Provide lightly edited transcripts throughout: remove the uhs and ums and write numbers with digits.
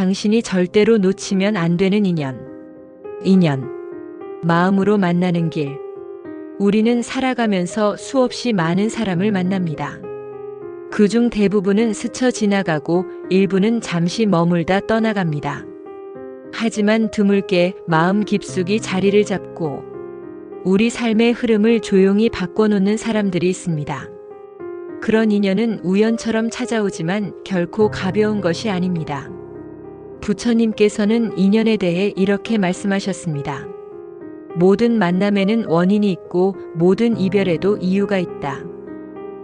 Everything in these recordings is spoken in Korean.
당신이 절대로 놓치면 안 되는 인연. 인연. 마음으로 만나는 길. 우리는 살아가면서 수없이 많은 사람을 만납니다. 그중 대부분은 스쳐 지나가고 일부는 잠시 머물다 떠나갑니다. 하지만 드물게 마음 깊숙이 자리를 잡고 우리 삶의 흐름을 조용히 바꿔놓는 사람들이 있습니다. 그런 인연은 우연처럼 찾아오지만 결코 가벼운 것이 아닙니다. 부처님께서는 인연에 대해 이렇게 말씀하셨습니다. 모든 만남에는 원인이 있고 모든 이별에도 이유가 있다.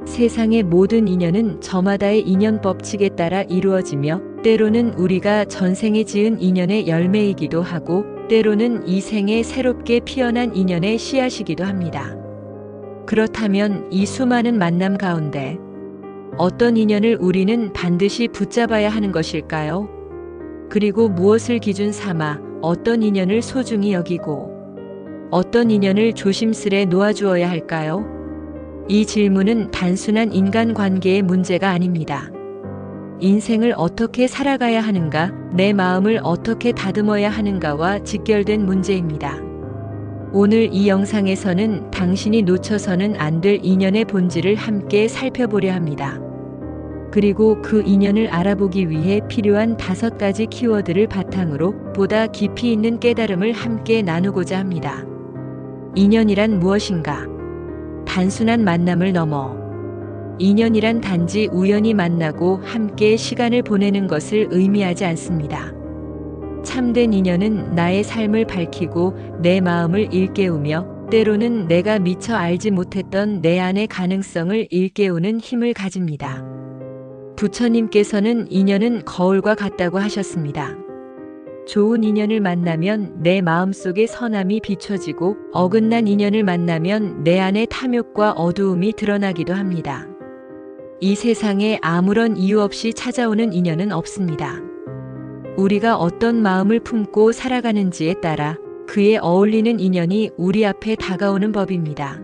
세상의 모든 인연은 저마다의 인연 법칙에 따라 이루어지며 때로는 우리가 전생에 지은 인연의 열매이기도 하고 때로는 이 생에 새롭게 피어난 인연의 씨앗이기도 합니다. 그렇다면 이 수많은 만남 가운데 어떤 인연을 우리는 반드시 붙잡아야 하는 것일까요? 그리고 무엇을 기준 삼아 어떤 인연을 소중히 여기고 어떤 인연을 조심스레 놓아주어야 할까요? 이 질문은 단순한 인간관계의 문제가 아닙니다. 인생을 어떻게 살아가야 하는가, 내 마음을 어떻게 다듬어야 하는가와 직결된 문제입니다. 오늘 이 영상에서는 당신이 놓쳐서는 안 될 인연의 본질을 함께 살펴보려 합니다. 그리고 그 인연을 알아보기 위해 필요한 5가지 키워드를 바탕으로 보다 깊이 있는 깨달음을 함께 나누고자 합니다. 인연이란 무엇인가? 단순한 만남을 넘어 인연이란 단지 우연히 만나고 함께 시간을 보내는 것을 의미하지 않습니다. 참된 인연은 나의 삶을 밝히고 내 마음을 일깨우며 때로는 내가 미처 알지 못했던 내 안의 가능성을 일깨우는 힘을 가집니다. 부처님께서는 인연은 거울과 같다고 하셨습니다. 좋은 인연을 만나면 내 마음속에 선함이 비춰지고 어긋난 인연을 만나면 내 안의 탐욕과 어두움이 드러나기도 합니다. 이 세상에 아무런 이유 없이 찾아오는 인연은 없습니다. 우리가 어떤 마음을 품고 살아가는지에 따라 그에 어울리는 인연이 우리 앞에 다가오는 법입니다.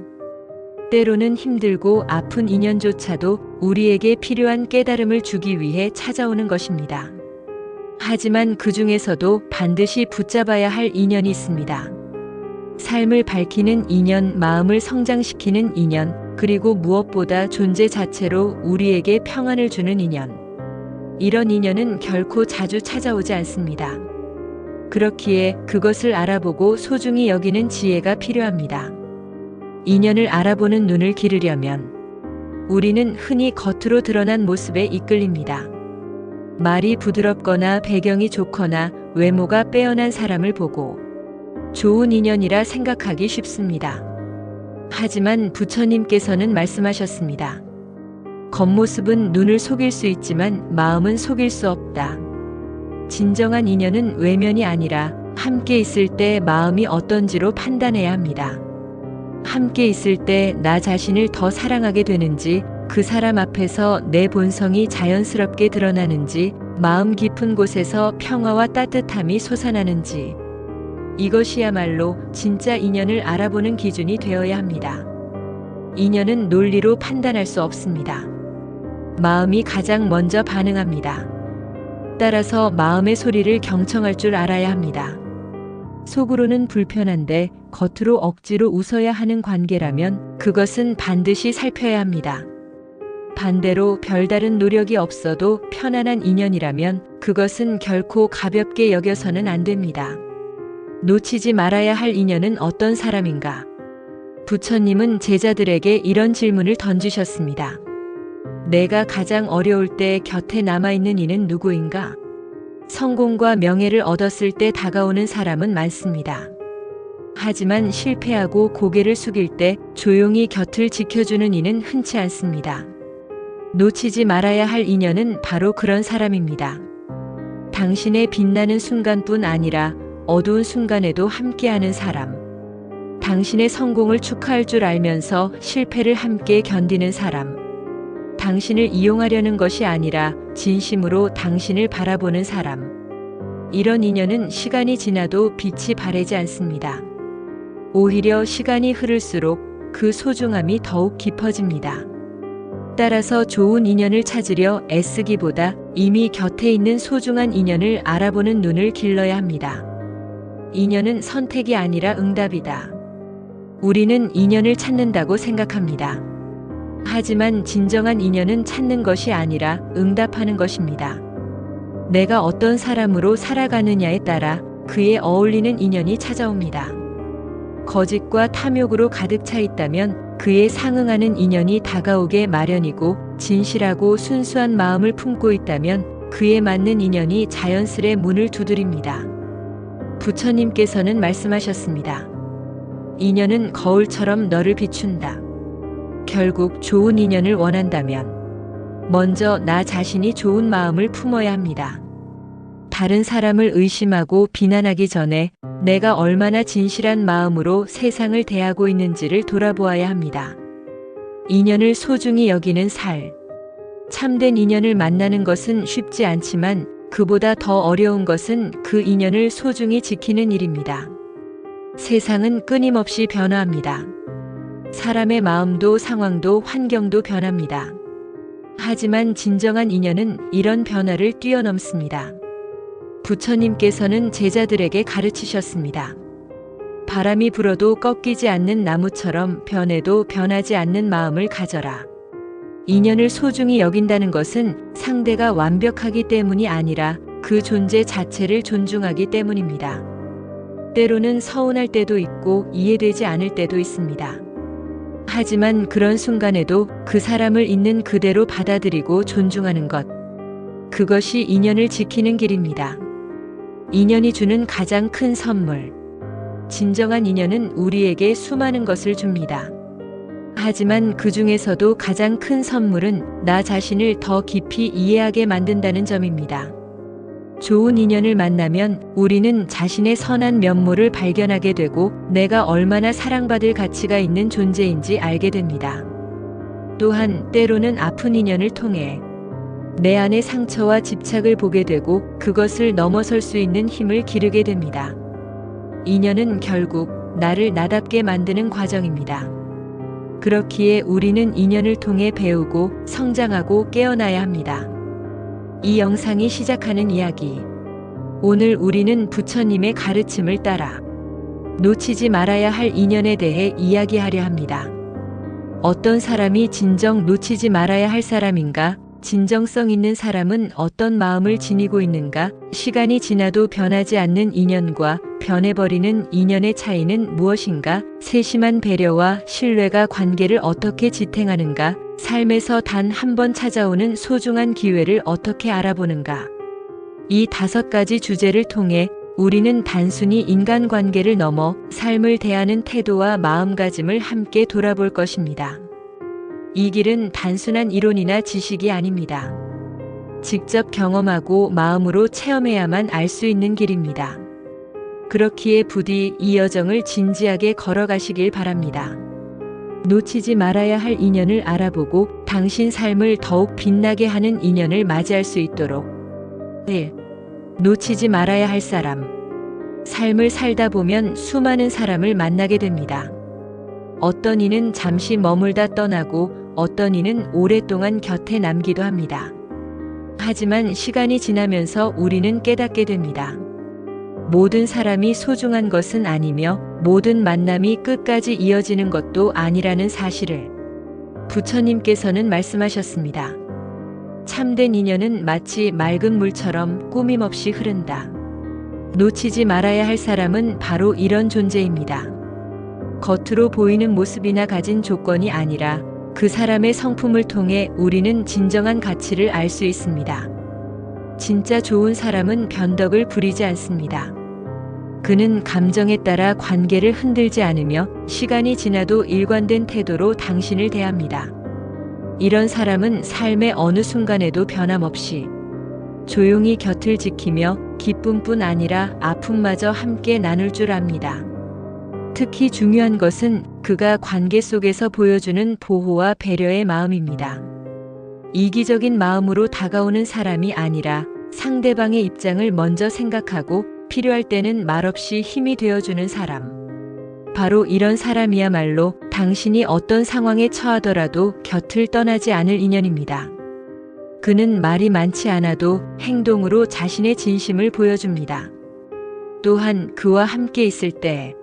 때로는 힘들고 아픈 인연조차도 우리에게 필요한 깨달음을 주기 위해 찾아오는 것입니다. 하지만 그 중에서도 반드시 붙잡아야 할 인연이 있습니다. 삶을 밝히는 인연, 마음을 성장시키는 인연, 그리고 무엇보다 존재 자체로 우리에게 평안을 주는 인연. 이런 인연은 결코 자주 찾아오지 않습니다. 그렇기에 그것을 알아보고 소중히 여기는 지혜가 필요합니다. 인연을 알아보는 눈을 기르려면 우리는 흔히 겉으로 드러난 모습에 이끌립니다. 말이 부드럽거나 배경이 좋거나 외모가 빼어난 사람을 보고 좋은 인연이라 생각하기 쉽습니다. 하지만 부처님께서는 말씀하셨습니다. 겉모습은 눈을 속일 수 있지만 마음은 속일 수 없다. 진정한 인연은 외면이 아니라 함께 있을 때 마음이 어떤지로 판단해야 합니다. 함께 있을 때 나 자신을 더 사랑하게 되는지, 그 사람 앞에서 내 본성이 자연스럽게 드러나는지, 마음 깊은 곳에서 평화와 따뜻함이 솟아나는지, 이것이야말로 진짜 인연을 알아보는 기준이 되어야 합니다. 인연은 논리로 판단할 수 없습니다. 마음이 가장 먼저 반응합니다. 따라서 마음의 소리를 경청할 줄 알아야 합니다. 속으로는 불편한데 겉으로 억지로 웃어야 하는 관계라면 그것은 반드시 살펴야 합니다. 반대로 별다른 노력이 없어도 편안한 인연이라면 그것은 결코 가볍게 여겨서는 안 됩니다. 놓치지 말아야 할 인연은 어떤 사람인가? 부처님은 제자들에게 이런 질문을 던지셨습니다. 내가 가장 어려울 때 곁에 남아있는 이는 누구인가? 성공과 명예를 얻었을 때 다가오는 사람은 많습니다. 하지만 실패하고 고개를 숙일 때 조용히 곁을 지켜주는 이는 흔치 않습니다. 놓치지 말아야 할 인연은 바로 그런 사람입니다. 당신의 빛나는 순간뿐 아니라 어두운 순간에도 함께하는 사람. 당신의 성공을 축하할 줄 알면서 실패를 함께 견디는 사람. 당신을 이용하려는 것이 아니라 진심으로 당신을 바라보는 사람. 이런 인연은 시간이 지나도 빛이 바래지 않습니다. 오히려 시간이 흐를수록 그 소중함이 더욱 깊어집니다. 따라서 좋은 인연을 찾으려 애쓰기보다 이미 곁에 있는 소중한 인연을 알아보는 눈을 길러야 합니다. 인연은 선택이 아니라 응답이다. 우리는 인연을 찾는다고 생각합니다. 하지만 진정한 인연은 찾는 것이 아니라 응답하는 것입니다. 내가 어떤 사람으로 살아가느냐에 따라 그에 어울리는 인연이 찾아옵니다. 거짓과 탐욕으로 가득 차 있다면 그에 상응하는 인연이 다가오게 마련이고, 진실하고 순수한 마음을 품고 있다면 그에 맞는 인연이 자연스레 문을 두드립니다. 부처님께서는 말씀하셨습니다. 인연은 거울처럼 너를 비춘다. 결국 좋은 인연을 원한다면 먼저 나 자신이 좋은 마음을 품어야 합니다. 다른 사람을 의심하고 비난하기 전에 내가 얼마나 진실한 마음으로 세상을 대하고 있는지를 돌아보아야 합니다. 인연을 소중히 여기는 살. 참된 인연을 만나는 것은 쉽지 않지만 그보다 더 어려운 것은 그 인연을 소중히 지키는 일입니다. 세상은 끊임없이 변화합니다. 사람의 마음도 상황도 환경도 변합니다. 하지만 진정한 인연은 이런 변화를 뛰어넘습니다. 부처님께서는 제자들에게 가르치셨습니다. 바람이 불어도 꺾이지 않는 나무처럼 변해도 변하지 않는 마음을 가져라. 인연을 소중히 여긴다는 것은 상대가 완벽하기 때문이 아니라 그 존재 자체를 존중하기 때문입니다. 때로는 서운할 때도 있고 이해되지 않을 때도 있습니다. 하지만 그런 순간에도 그 사람을 있는 그대로 받아들이고 존중하는 것. 그것이 인연을 지키는 길입니다. 인연이 주는 가장 큰 선물. 진정한 인연은 우리에게 수많은 것을 줍니다. 하지만 그 중에서도 가장 큰 선물은 나 자신을 더 깊이 이해하게 만든다는 점입니다. 좋은 인연을 만나면 우리는 자신의 선한 면모를 발견하게 되고 내가 얼마나 사랑받을 가치가 있는 존재인지 알게 됩니다. 또한 때로는 아픈 인연을 통해 내 안의 상처와 집착을 보게 되고 그것을 넘어설 수 있는 힘을 기르게 됩니다. 인연은 결국 나를 나답게 만드는 과정입니다. 그렇기에 우리는 인연을 통해 배우고 성장하고 깨어나야 합니다. 이 영상이 시작하는 이야기. 오늘 우리는 부처님의 가르침을 따라 놓치지 말아야 할 인연에 대해 이야기하려 합니다. 어떤 사람이 진정 놓치지 말아야 할 사람인가? 진정성 있는 사람은 어떤 마음을 지니고 있는가? 시간이 지나도 변하지 않는 인연과 변해버리는 인연의 차이는 무엇인가? 세심한 배려와 신뢰가 관계를 어떻게 지탱하는가? 삶에서 단 한 번 찾아오는 소중한 기회를 어떻게 알아보는가? 이 5가지 주제를 통해 우리는 단순히 인간관계를 넘어 삶을 대하는 태도와 마음가짐을 함께 돌아볼 것입니다. 이 길은 단순한 이론이나 지식이 아닙니다. 직접 경험하고 마음으로 체험해야만 알 수 있는 길입니다. 그렇기에 부디 이 여정을 진지하게 걸어가시길 바랍니다. 놓치지 말아야 할 인연을 알아보고 당신 삶을 더욱 빛나게 하는 인연을 맞이할 수 있도록. 1. 놓치지 말아야 할 사람. 삶을 살다 보면 수많은 사람을 만나게 됩니다. 어떤 이는 잠시 머물다 떠나고 어떤 이는 오랫동안 곁에 남기도 합니다. 하지만 시간이 지나면서 우리는 깨닫게 됩니다. 모든 사람이 소중한 것은 아니며 모든 만남이 끝까지 이어지는 것도 아니라는 사실을 부처님께서는 말씀하셨습니다. 참된 인연은 마치 맑은 물처럼 꾸밈없이 흐른다. 놓치지 말아야 할 사람은 바로 이런 존재입니다. 겉으로 보이는 모습이나 가진 조건이 아니라 그 사람의 성품을 통해 우리는 진정한 가치를 알 수 있습니다. 진짜 좋은 사람은 변덕을 부리지 않습니다. 그는 감정에 따라 관계를 흔들지 않으며 시간이 지나도 일관된 태도로 당신을 대합니다. 이런 사람은 삶의 어느 순간에도 변함없이 조용히 곁을 지키며 기쁨뿐 아니라 아픔마저 함께 나눌 줄 압니다. 특히 중요한 것은 그가 관계 속에서 보여주는 보호와 배려의 마음입니다. 이기적인 마음으로 다가오는 사람이 아니라 상대방의 입장을 먼저 생각하고 필요할 때는 말없이 힘이 되어주는 사람. 바로 이런 사람이야말로 당신이 어떤 상황에 처하더라도 곁을 떠나지 않을 인연입니다. 그는 말이 많지 않아도 행동으로 자신의 진심을 보여줍니다. 또한 그와 함께 있을 때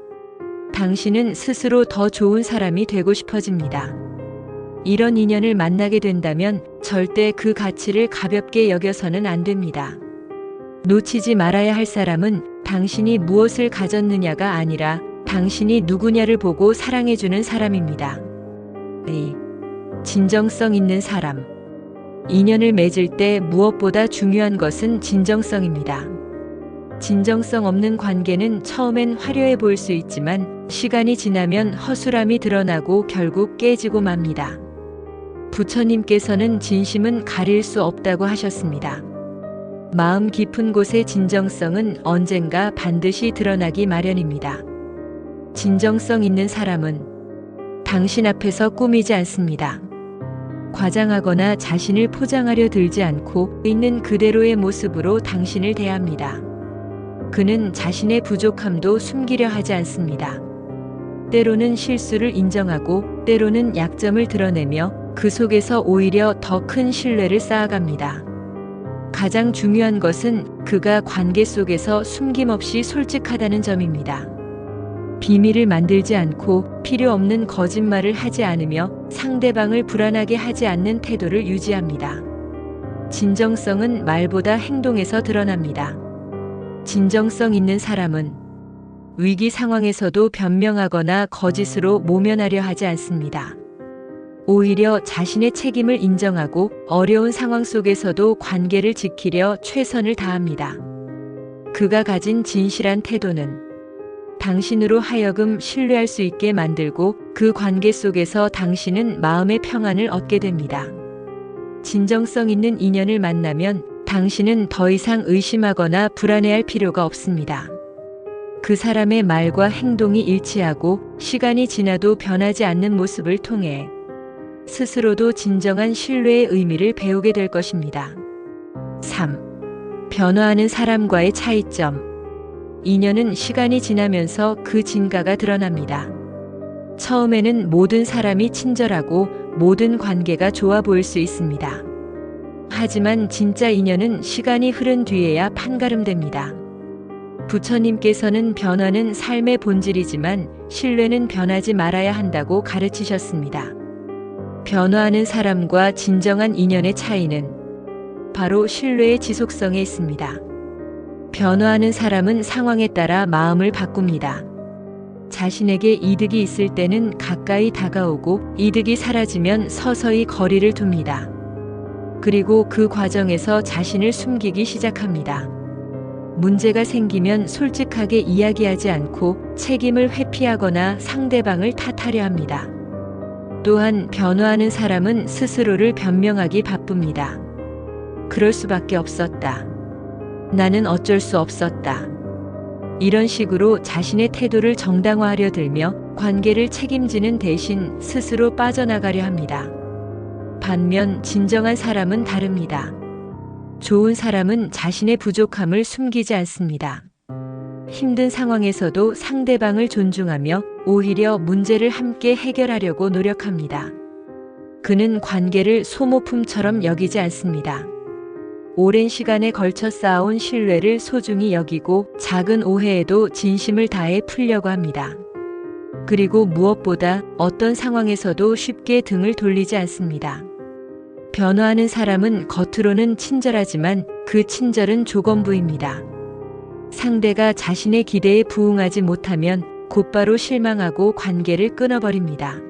당신은 스스로 더 좋은 사람이 되고 싶어집니다. 이런 인연을 만나게 된다면 절대 그 가치를 가볍게 여겨서는 안 됩니다. 놓치지 말아야 할 사람은 당신이 무엇을 가졌느냐가 아니라 당신이 누구냐를 보고 사랑해주는 사람입니다. 진정성 있는 사람. 인연을 맺을 때 무엇보다 중요한 것은 진정성입니다. 진정성 없는 관계는 처음엔 화려해 보일 수 있지만 시간이 지나면 허술함이 드러나고 결국 깨지고 맙니다. 부처님께서는 진심은 가릴 수 없다고 하셨습니다. 마음 깊은 곳의 진정성은 언젠가 반드시 드러나기 마련입니다. 진정성 있는 사람은 당신 앞에서 꾸미지 않습니다. 과장하거나 자신을 포장하려 들지 않고 있는 그대로의 모습으로 당신을 대합니다. 그는 자신의 부족함도 숨기려 하지 않습니다. 때로는 실수를 인정하고 때로는 약점을 드러내며 그 속에서 오히려 더 큰 신뢰를 쌓아갑니다. 가장 중요한 것은 그가 관계 속에서 숨김없이 솔직하다는 점입니다. 비밀을 만들지 않고 필요 없는 거짓말을 하지 않으며 상대방을 불안하게 하지 않는 태도를 유지합니다. 진정성은 말보다 행동에서 드러납니다. 진정성 있는 사람은 위기 상황에서도 변명하거나 거짓으로 모면하려 하지 않습니다. 오히려 자신의 책임을 인정하고 어려운 상황 속에서도 관계를 지키려 최선을 다합니다. 그가 가진 진실한 태도는 당신으로 하여금 신뢰할 수 있게 만들고 그 관계 속에서 당신은 마음의 평안을 얻게 됩니다. 진정성 있는 인연을 만나면 당신은 더 이상 의심하거나 불안해할 필요가 없습니다. 그 사람의 말과 행동이 일치하고 시간이 지나도 변하지 않는 모습을 통해 스스로도 진정한 신뢰의 의미를 배우게 될 것입니다. 3. 변화하는 사람과의 차이점. 인연은 시간이 지나면서 그 진가가 드러납니다. 처음에는 모든 사람이 친절하고 모든 관계가 좋아 보일 수 있습니다. 하지만 진짜 인연은 시간이 흐른 뒤에야 판가름됩니다. 부처님께서는 변화는 삶의 본질이지만 신뢰는 변하지 말아야 한다고 가르치셨습니다. 변화하는 사람과 진정한 인연의 차이는 바로 신뢰의 지속성에 있습니다. 변화하는 사람은 상황에 따라 마음을 바꿉니다. 자신에게 이득이 있을 때는 가까이 다가오고 이득이 사라지면 서서히 거리를 둡니다. 그리고 그 과정에서 자신을 숨기기 시작합니다. 문제가 생기면 솔직하게 이야기하지 않고 책임을 회피하거나 상대방을 탓하려 합니다. 또한 변화하는 사람은 스스로를 변명하기 바쁩니다. 그럴 수밖에 없었다. 나는 어쩔 수 없었다. 이런 식으로 자신의 태도를 정당화하려 들며 관계를 책임지는 대신 스스로 빠져나가려 합니다. 반면 진정한 사람은 다릅니다. 좋은 사람은 자신의 부족함을 숨기지 않습니다. 힘든 상황에서도 상대방을 존중하며 오히려 문제를 함께 해결하려고 노력합니다. 그는 관계를 소모품처럼 여기지 않습니다. 오랜 시간에 걸쳐 쌓아온 신뢰를 소중히 여기고 작은 오해에도 진심을 다해 풀려고 합니다. 그리고 무엇보다 어떤 상황에서도 쉽게 등을 돌리지 않습니다. 변화하는 사람은 겉으로는 친절하지만 그 친절은 조건부입니다. 상대가 자신의 기대에 부응하지 못하면 곧바로 실망하고 관계를 끊어버립니다.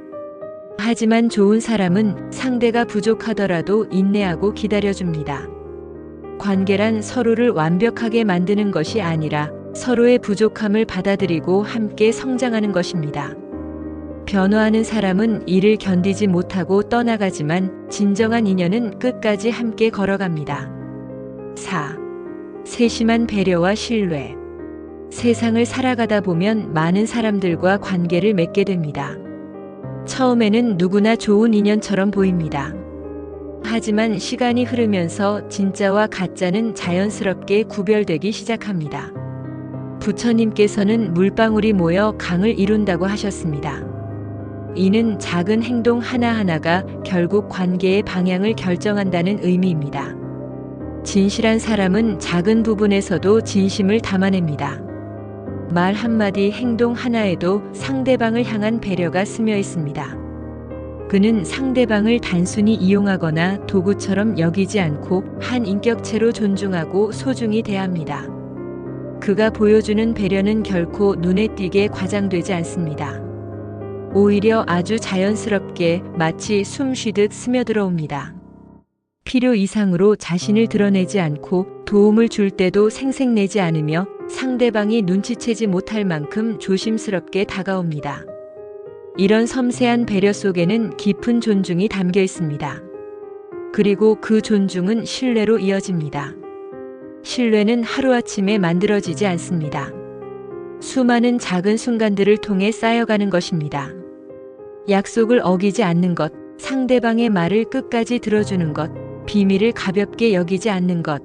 하지만 좋은 사람은 상대가 부족하더라도 인내하고 기다려줍니다. 관계란 서로를 완벽하게 만드는 것이 아니라 서로의 부족함을 받아들이고 함께 성장하는 것입니다. 변화하는 사람은 이를 견디지 못하고 떠나가지만 진정한 인연은 끝까지 함께 걸어갑니다. 4. 세심한 배려와 신뢰. 세상을 살아가다 보면 많은 사람들과 관계를 맺게 됩니다. 처음에는 누구나 좋은 인연처럼 보입니다. 하지만 시간이 흐르면서 진짜와 가짜는 자연스럽게 구별되기 시작합니다. 부처님께서는 물방울이 모여 강을 이룬다고 하셨습니다. 이는 작은 행동 하나하나가 결국 관계의 방향을 결정한다는 의미입니다. 진실한 사람은 작은 부분에서도 진심을 담아냅니다. 말 한마디, 행동 하나에도 상대방을 향한 배려가 스며 있습니다. 그는 상대방을 단순히 이용하거나 도구처럼 여기지 않고 한 인격체로 존중하고 소중히 대합니다. 그가 보여주는 배려는 결코 눈에 띄게 과장되지 않습니다. 오히려 아주 자연스럽게 마치 숨 쉬듯 스며들어옵니다. 필요 이상으로 자신을 드러내지 않고 도움을 줄 때도 생색내지 않으며 상대방이 눈치채지 못할 만큼 조심스럽게 다가옵니다. 이런 섬세한 배려 속에는 깊은 존중이 담겨 있습니다. 그리고 그 존중은 신뢰로 이어집니다. 신뢰는 하루아침에 만들어지지 않습니다. 수많은 작은 순간들을 통해 쌓여가는 것입니다. 약속을 어기지 않는 것, 상대방의 말을 끝까지 들어주는 것, 비밀을 가볍게 여기지 않는 것.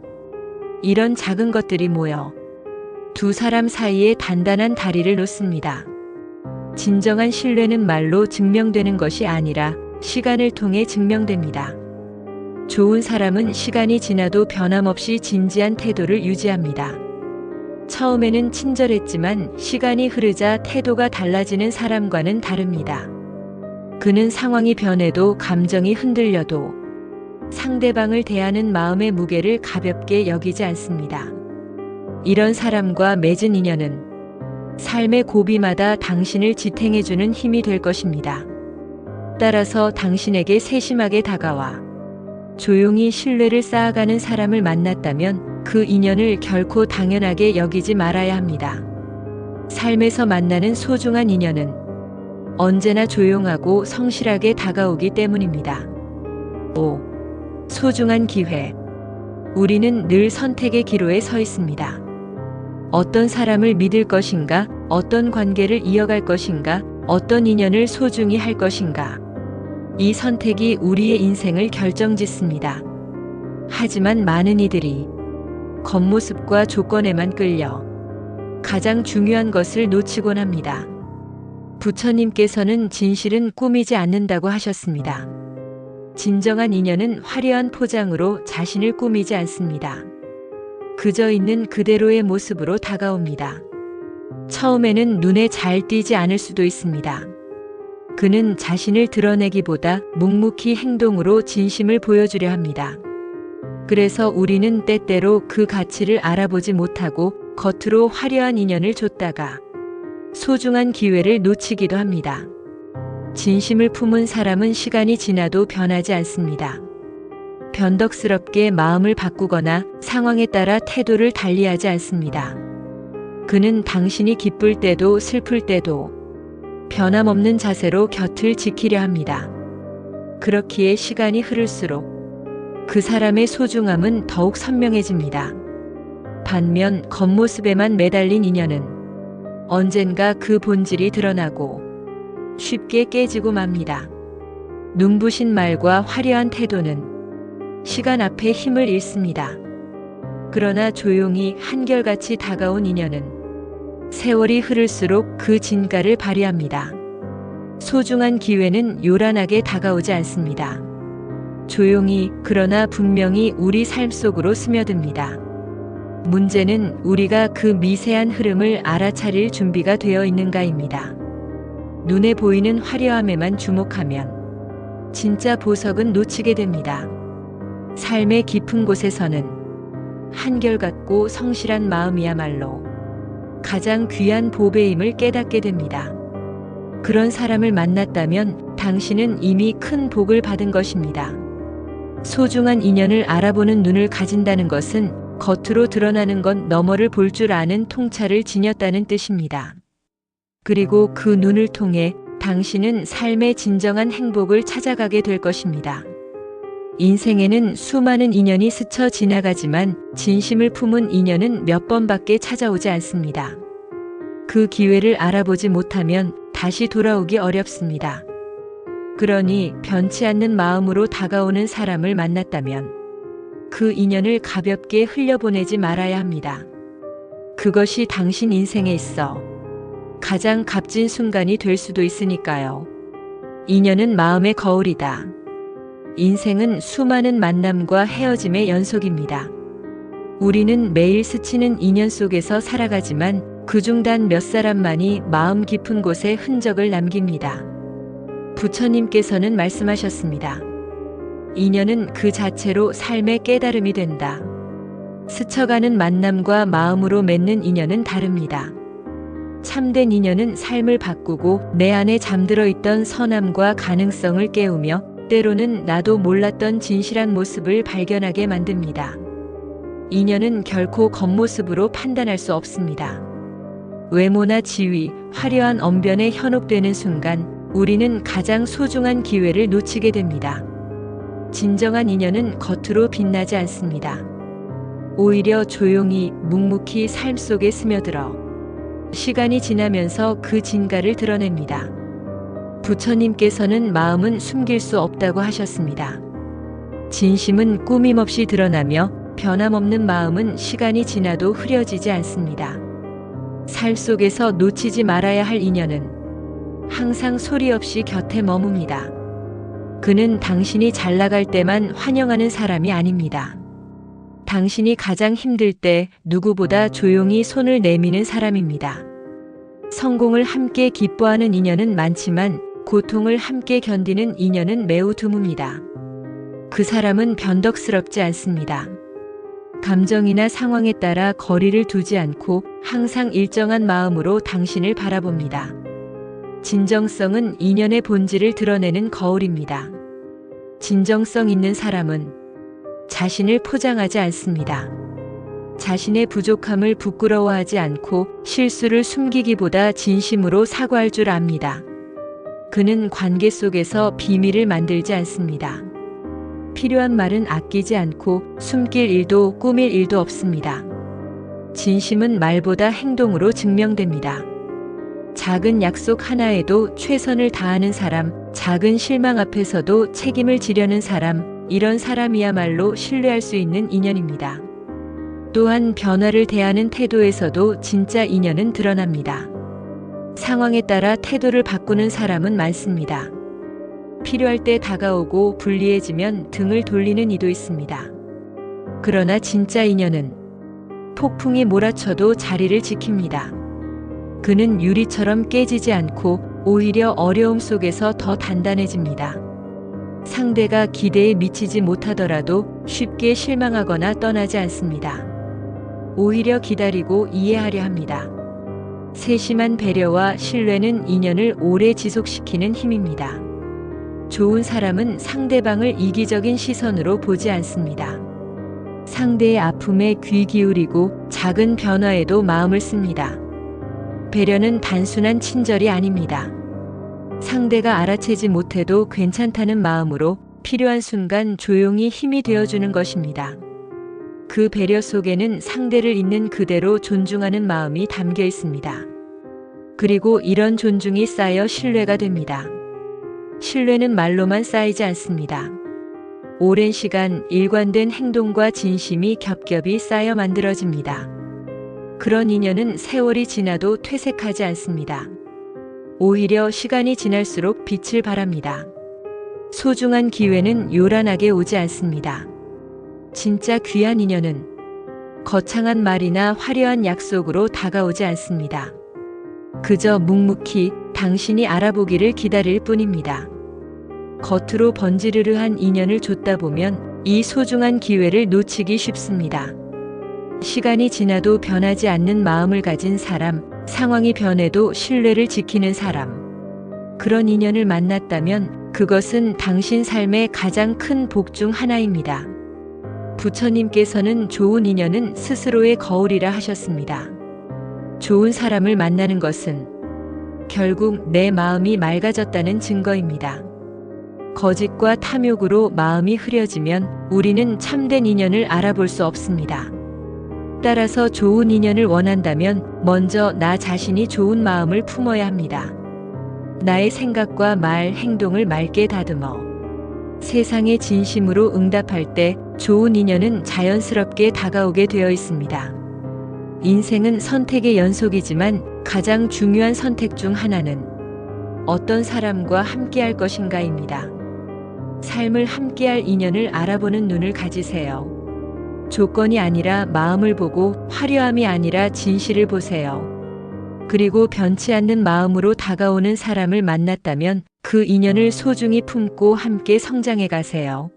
이런 작은 것들이 모여 두 사람 사이에 단단한 다리를 놓습니다. 진정한 신뢰는 말로 증명되는 것이 아니라 시간을 통해 증명됩니다. 좋은 사람은 시간이 지나도 변함없이 진지한 태도를 유지합니다. 처음에는 친절했지만 시간이 흐르자 태도가 달라지는 사람과는 다릅니다. 그는 상황이 변해도 감정이 흔들려도 상대방을 대하는 마음의 무게를 가볍게 여기지 않습니다. 이런 사람과 맺은 인연은 삶의 고비마다 당신을 지탱해주는 힘이 될 것입니다. 따라서 당신에게 세심하게 다가와 조용히 신뢰를 쌓아가는 사람을 만났다면 그 인연을 결코 당연하게 여기지 말아야 합니다. 삶에서 만나는 소중한 인연은 언제나 조용하고 성실하게 다가오기 때문입니다. 5. 소중한 기회. 우리는 늘 선택의 기로에 서 있습니다. 어떤 사람을 믿을 것인가, 어떤 관계를 이어갈 것인가, 어떤 인연을 소중히 할 것인가. 이 선택이 우리의 인생을 결정짓습니다. 하지만 많은 이들이 겉모습과 조건에만 끌려 가장 중요한 것을 놓치곤 합니다. 부처님께서는 진실은 꾸미지 않는다고 하셨습니다. 진정한 인연은 화려한 포장으로 자신을 꾸미지 않습니다. 그저 있는 그대로의 모습으로 다가옵니다. 처음에는 눈에 잘 띄지 않을 수도 있습니다. 그는 자신을 드러내기보다 묵묵히 행동으로 진심을 보여주려 합니다. 그래서 우리는 때때로 그 가치를 알아보지 못하고 겉으로 화려한 인연을 줬다가 소중한 기회를 놓치기도 합니다. 진심을 품은 사람은 시간이 지나도 변하지 않습니다. 변덕스럽게 마음을 바꾸거나 상황에 따라 태도를 달리하지 않습니다. 그는 당신이 기쁠 때도 슬플 때도 변함없는 자세로 곁을 지키려 합니다. 그렇기에 시간이 흐를수록 그 사람의 소중함은 더욱 선명해집니다. 반면 겉모습에만 매달린 인연은 언젠가 그 본질이 드러나고 쉽게 깨지고 맙니다. 눈부신 말과 화려한 태도는 시간 앞에 힘을 잃습니다. 그러나 조용히 한결같이 다가온 인연은 세월이 흐를수록 그 진가를 발휘합니다. 소중한 기회는 요란하게 다가오지 않습니다. 조용히 그러나 분명히 우리 삶 속으로 스며듭니다. 문제는 우리가 그 미세한 흐름을 알아차릴 준비가 되어 있는가입니다. 눈에 보이는 화려함에만 주목하면 진짜 보석은 놓치게 됩니다. 삶의 깊은 곳에서는 한결같고 성실한 마음이야말로 가장 귀한 보배임을 깨닫게 됩니다. 그런 사람을 만났다면 당신은 이미 큰 복을 받은 것입니다. 소중한 인연을 알아보는 눈을 가진다는 것은 겉으로 드러나는 것 너머를 볼 줄 아는 통찰을 지녔다는 뜻입니다. 그리고 그 눈을 통해 당신은 삶의 진정한 행복을 찾아가게 될 것입니다. 인생에는 수많은 인연이 스쳐 지나가지만 진심을 품은 인연은 몇 번밖에 찾아오지 않습니다. 그 기회를 알아보지 못하면 다시 돌아오기 어렵습니다. 그러니 변치 않는 마음으로 다가오는 사람을 만났다면 그 인연을 가볍게 흘려보내지 말아야 합니다. 그것이 당신 인생에 있어 가장 값진 순간이 될 수도 있으니까요. 인연은 마음의 거울이다. 인생은 수많은 만남과 헤어짐의 연속입니다. 우리는 매일 스치는 인연 속에서 살아가지만 그중 단 몇 사람만이 마음 깊은 곳에 흔적을 남깁니다. 부처님께서는 말씀하셨습니다. 인연은 그 자체로 삶의 깨달음이 된다. 스쳐가는 만남과 마음으로 맺는 인연은 다릅니다. 참된 인연은 삶을 바꾸고 내 안에 잠들어 있던 선함과 가능성을 깨우며 때로는 나도 몰랐던 진실한 모습을 발견하게 만듭니다. 인연은 결코 겉모습으로 판단할 수 없습니다. 외모나 지위, 화려한 언변에 현혹되는 순간 우리는 가장 소중한 기회를 놓치게 됩니다. 진정한 인연은 겉으로 빛나지 않습니다. 오히려 조용히 묵묵히 삶 속에 스며들어 시간이 지나면서 그 진가를 드러냅니다. 부처님께서는 마음은 숨길 수 없다고 하셨습니다. 진심은 꾸밈없이 드러나며 변함없는 마음은 시간이 지나도 흐려지지 않습니다. 삶 속에서 놓치지 말아야 할 인연은 항상 소리 없이 곁에 머뭅니다. 그는 당신이 잘 나갈 때만 환영하는 사람이 아닙니다. 당신이 가장 힘들 때 누구보다 조용히 손을 내미는 사람입니다. 성공을 함께 기뻐하는 인연은 많지만 고통을 함께 견디는 인연은 매우 드뭅니다. 그 사람은 변덕스럽지 않습니다. 감정이나 상황에 따라 거리를 두지 않고 항상 일정한 마음으로 당신을 바라봅니다. 진정성은 인연의 본질을 드러내는 거울입니다. 진정성 있는 사람은 자신을 포장하지 않습니다. 자신의 부족함을 부끄러워하지 않고 실수를 숨기기보다 진심으로 사과할 줄 압니다. 그는 관계 속에서 비밀을 만들지 않습니다. 필요한 말은 아끼지 않고 숨길 일도 꾸밀 일도 없습니다. 진심은 말보다 행동으로 증명됩니다. 작은 약속 하나에도 최선을 다하는 사람, 작은 실망 앞에서도 책임을 지려는 사람, 이런 사람이야말로 신뢰할 수 있는 인연입니다. 또한 변화를 대하는 태도에서도 진짜 인연은 드러납니다. 상황에 따라 태도를 바꾸는 사람은 많습니다. 필요할 때 다가오고 불리해지면 등을 돌리는 이도 있습니다. 그러나 진짜 인연은 폭풍이 몰아쳐도 자리를 지킵니다. 그는 유리처럼 깨지지 않고 오히려 어려움 속에서 더 단단해집니다. 상대가 기대에 미치지 못하더라도 쉽게 실망하거나 떠나지 않습니다. 오히려 기다리고 이해하려 합니다. 세심한 배려와 신뢰는 인연을 오래 지속시키는 힘입니다. 좋은 사람은 상대방을 이기적인 시선으로 보지 않습니다. 상대의 아픔에 귀 기울이고 작은 변화에도 마음을 씁니다. 배려는 단순한 친절이 아닙니다. 상대가 알아채지 못해도 괜찮다는 마음으로 필요한 순간 조용히 힘이 되어주는 것입니다. 그 배려 속에는 상대를 있는 그대로 존중하는 마음이 담겨 있습니다. 그리고 이런 존중이 쌓여 신뢰가 됩니다. 신뢰는 말로만 쌓이지 않습니다. 오랜 시간 일관된 행동과 진심이 겹겹이 쌓여 만들어집니다. 그런 인연은 세월이 지나도 퇴색하지 않습니다. 오히려 시간이 지날수록 빛을 발합니다. 소중한 기회는 요란하게 오지 않습니다. 진짜 귀한 인연은 거창한 말이나 화려한 약속으로 다가오지 않습니다. 그저 묵묵히 당신이 알아보기를 기다릴 뿐입니다. 겉으로 번지르르한 인연을 좇다 보면 이 소중한 기회를 놓치기 쉽습니다. 시간이 지나도 변하지 않는 마음을 가진 사람, 상황이 변해도 신뢰를 지키는 사람. 그런 인연을 만났다면 그것은 당신 삶의 가장 큰 복 중 하나입니다. 부처님께서는 좋은 인연은 스스로의 거울이라 하셨습니다. 좋은 사람을 만나는 것은 결국 내 마음이 맑아졌다는 증거입니다. 거짓과 탐욕으로 마음이 흐려지면 우리는 참된 인연을 알아볼 수 없습니다. 따라서 좋은 인연을 원한다면 먼저 나 자신이 좋은 마음을 품어야 합니다. 나의 생각과 말, 행동을 맑게 다듬어 세상에 진심으로 응답할 때 좋은 인연은 자연스럽게 다가오게 되어 있습니다. 인생은 선택의 연속이지만 가장 중요한 선택 중 하나는 어떤 사람과 함께할 것인가입니다. 삶을 함께할 인연을 알아보는 눈을 가지세요. 조건이 아니라 마음을 보고 화려함이 아니라 진실을 보세요. 그리고 변치 않는 마음으로 다가오는 사람을 만났다면 그 인연을 소중히 품고 함께 성장해 가세요.